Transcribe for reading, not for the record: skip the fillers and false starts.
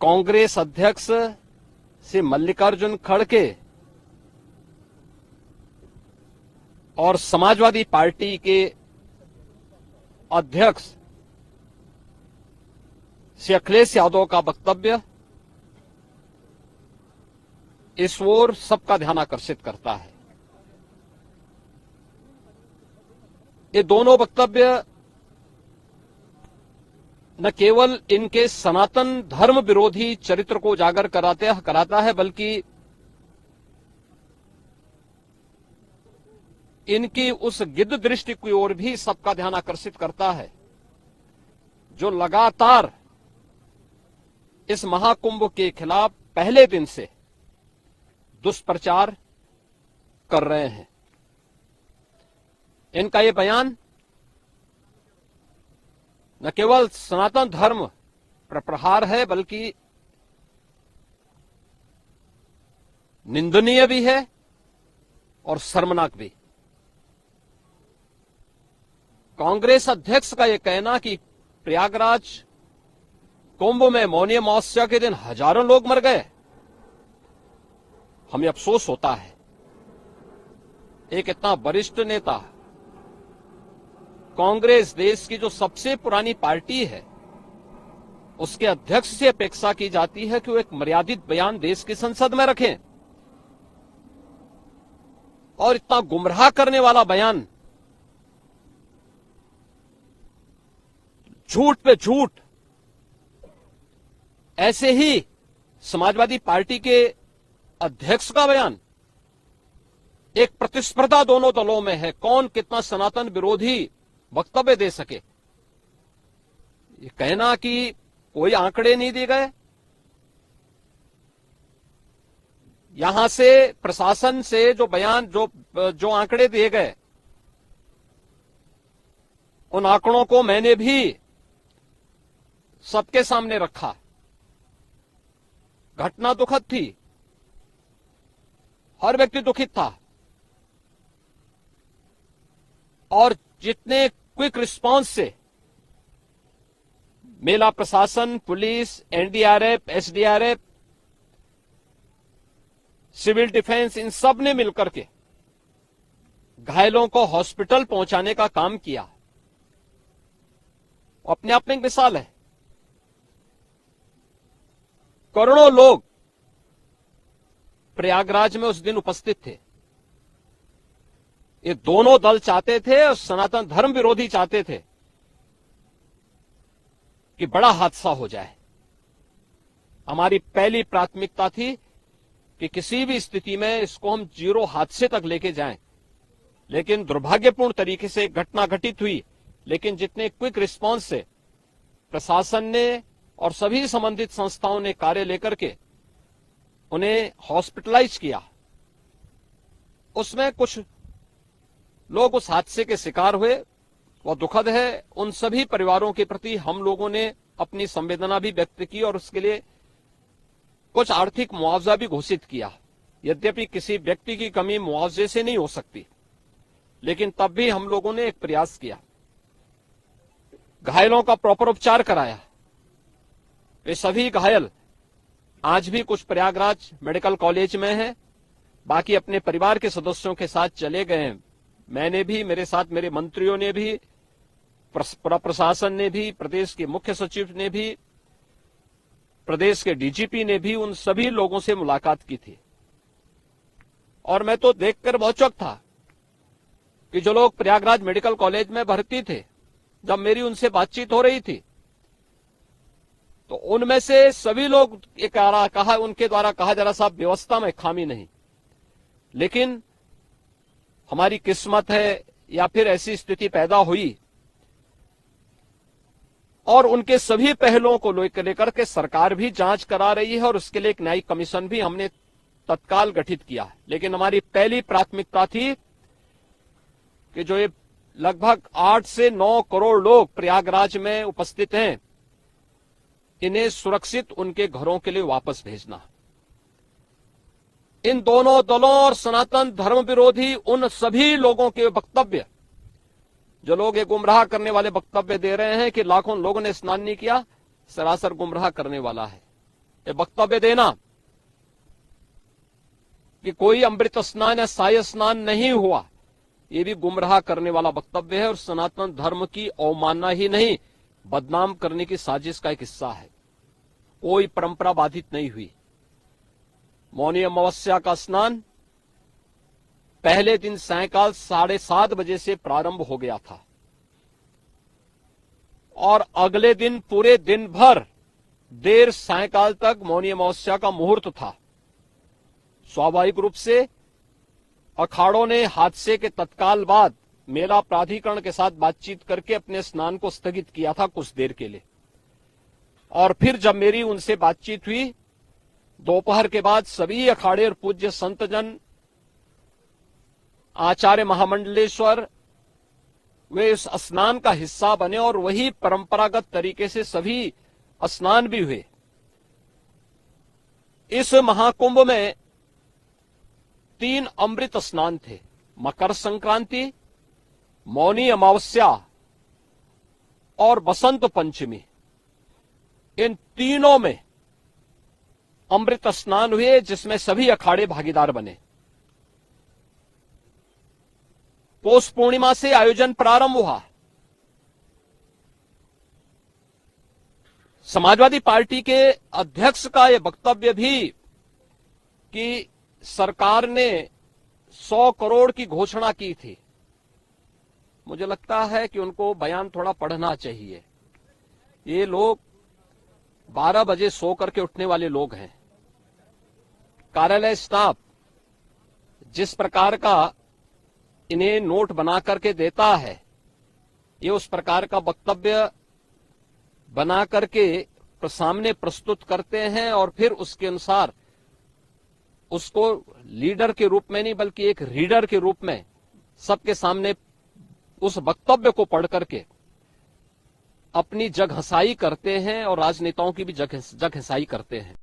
कांग्रेस अध्यक्ष श्री मल्लिकार्जुन खड़गे और समाजवादी पार्टी के अध्यक्ष श्री अखिलेश यादव का वक्तव्य इस ओर सबका ध्यान आकर्षित करता है। ये दोनों वक्तव्य न केवल इनके सनातन धर्म विरोधी चरित्र को उजागर कराता है, बल्कि इनकी उस गिद्ध दृष्टि की ओर भी सबका ध्यान आकर्षित करता है जो लगातार इस महाकुंभ के खिलाफ पहले दिन से दुष्प्रचार कर रहे हैं। इनका ये बयान न केवल सनातन धर्म पर प्रहार है, बल्कि निंदनीय भी है और शर्मनाक भी। कांग्रेस अध्यक्ष का यह कहना कि प्रयागराज कुंभ में मौनी अमावस्या के दिन हजारों लोग मर गए, हमें अफसोस होता है। एक इतना वरिष्ठ नेता, कांग्रेस देश की जो सबसे पुरानी पार्टी है, उसके अध्यक्ष से अपेक्षा की जाती है कि वो एक मर्यादित बयान देश की संसद में रखें, और इतना गुमराह करने वाला बयान, झूठ पे झूठ। ऐसे ही समाजवादी पार्टी के अध्यक्ष का बयान, एक प्रतिस्पर्धा दोनों दलों में है, कौन कितना सनातन विरोधी वक्तव्य दे सके। ये कहना कि कोई आंकड़े नहीं दिए गए, यहां से प्रशासन से जो बयान जो आंकड़े दिए गए, उन आंकड़ों को मैंने भी सबके सामने रखा। घटना दुखद थी, हर व्यक्ति दुखित था, और जितने क्विक रिस्पांस से मेला प्रशासन, पुलिस, एनडीआरएफ, एसडीआरएफ, सिविल डिफेंस, इन सब ने मिलकर के घायलों को हॉस्पिटल पहुंचाने का काम किया, अपने आप में एक मिसाल है। करोड़ों लोग प्रयागराज में उस दिन उपस्थित थे। ये दोनों दल चाहते थे और सनातन धर्म विरोधी चाहते थे कि बड़ा हादसा हो जाए। हमारी पहली प्राथमिकता थी कि किसी भी स्थिति में इसको हम जीरो हादसे तक लेके जाएं, लेकिन दुर्भाग्यपूर्ण तरीके से घटना घटित हुई। लेकिन जितने क्विक रिस्पांस से प्रशासन ने और सभी संबंधित संस्थाओं ने कार्य लेकर के उन्हें हॉस्पिटलाइज किया, उसमें कुछ लोग उस हादसे के शिकार हुए, वह दुखद है। उन सभी परिवारों के प्रति हम लोगों ने अपनी संवेदना भी व्यक्त की और उसके लिए कुछ आर्थिक मुआवजा भी घोषित किया। यद्यपि किसी व्यक्ति की कमी मुआवजे से नहीं हो सकती, लेकिन तब भी हम लोगों ने एक प्रयास किया, घायलों का प्रॉपर उपचार कराया। वे सभी घायल आज भी कुछ प्रयागराज मेडिकल कॉलेज में हैं, बाकी अपने परिवार के सदस्यों के साथ चले गए हैं। मैंने भी, मेरे साथ मेरे मंत्रियों ने भी, प्रशासन ने भी, प्रदेश के मुख्य सचिव ने भी, प्रदेश के डीजीपी ने भी उन सभी लोगों से मुलाकात की थी। और मैं तो देखकर बहुत चौंक था कि जो लोग प्रयागराज मेडिकल कॉलेज में भर्ती थे, जब मेरी उनसे बातचीत हो रही थी, तो उनमें से सभी लोग कहा, उनके द्वारा कहा जा रहा साहब व्यवस्था में खामी नहीं, लेकिन हमारी किस्मत है या फिर ऐसी स्थिति पैदा हुई। और उनके सभी पहलुओं को लेकर के सरकार भी जांच करा रही है और उसके लिए एक न्यायिक कमीशन भी हमने तत्काल गठित किया। लेकिन हमारी पहली प्राथमिकता थी कि जो ये लगभग 8 से 9 करोड़ लोग प्रयागराज में उपस्थित हैं, इन्हें सुरक्षित उनके घरों के लिए वापस भेजना। इन दोनों दलों और सनातन धर्म विरोधी उन सभी लोगों के वक्तव्य, जो लोग ये गुमराह करने वाले वक्तव्य दे रहे हैं कि लाखों लोगों ने स्नान नहीं किया, सरासर गुमराह करने वाला है। ये वक्तव्य देना कि कोई अमृत स्नान या साय स्नान नहीं हुआ, ये भी गुमराह करने वाला वक्तव्य है और सनातन धर्म की अवमानना ही नहीं, बदनाम करने की साजिश का एक हिस्सा है। कोई परंपरा बाधित नहीं हुई। मौनी अमावस्या का स्नान पहले दिन सायंकाल 7:30 बजे से प्रारंभ हो गया था और अगले दिन पूरे दिन भर देर सायंकाल तक मौनी अमावस्या का मुहूर्त था। स्वाभाविक रूप से अखाड़ों ने हादसे के तत्काल बाद मेला प्राधिकरण के साथ बातचीत करके अपने स्नान को स्थगित किया था कुछ देर के लिए, और फिर जब मेरी उनसे बातचीत हुई दोपहर के बाद सभी अखाड़े और पूज्य संतजन, आचार्य महामंडलेश्वर, वे इस स्नान का हिस्सा बने और वही परंपरागत तरीके से सभी स्नान भी हुए। इस महाकुंभ में 3 अमृत स्नान थे, मकर संक्रांति, मौनी अमावस्या और बसंत पंचमी। इन तीनों में अमृत स्नान हुए जिसमें सभी अखाड़े भागीदार बने। पौष पूर्णिमा से आयोजन प्रारंभ हुआ। समाजवादी पार्टी के अध्यक्ष का यह वक्तव्य भी कि सरकार ने 100 करोड़ की घोषणा की थी, मुझे लगता है कि उनको बयान थोड़ा पढ़ना चाहिए। ये लोग 12 बजे सो करके उठने वाले लोग हैं। कार्यालय स्टाफ जिस प्रकार का इन्हें नोट बना करके देता है, ये उस प्रकार का वक्तव्य बना करके सामने प्रस्तुत करते हैं और फिर उसके अनुसार उसको लीडर के रूप में नहीं बल्कि एक रीडर के रूप में सबके सामने उस वक्तव्य को पढ़ करके अपनी जगहंसाई करते हैं और राजनेताओं की भी जगहंसाई करते हैं।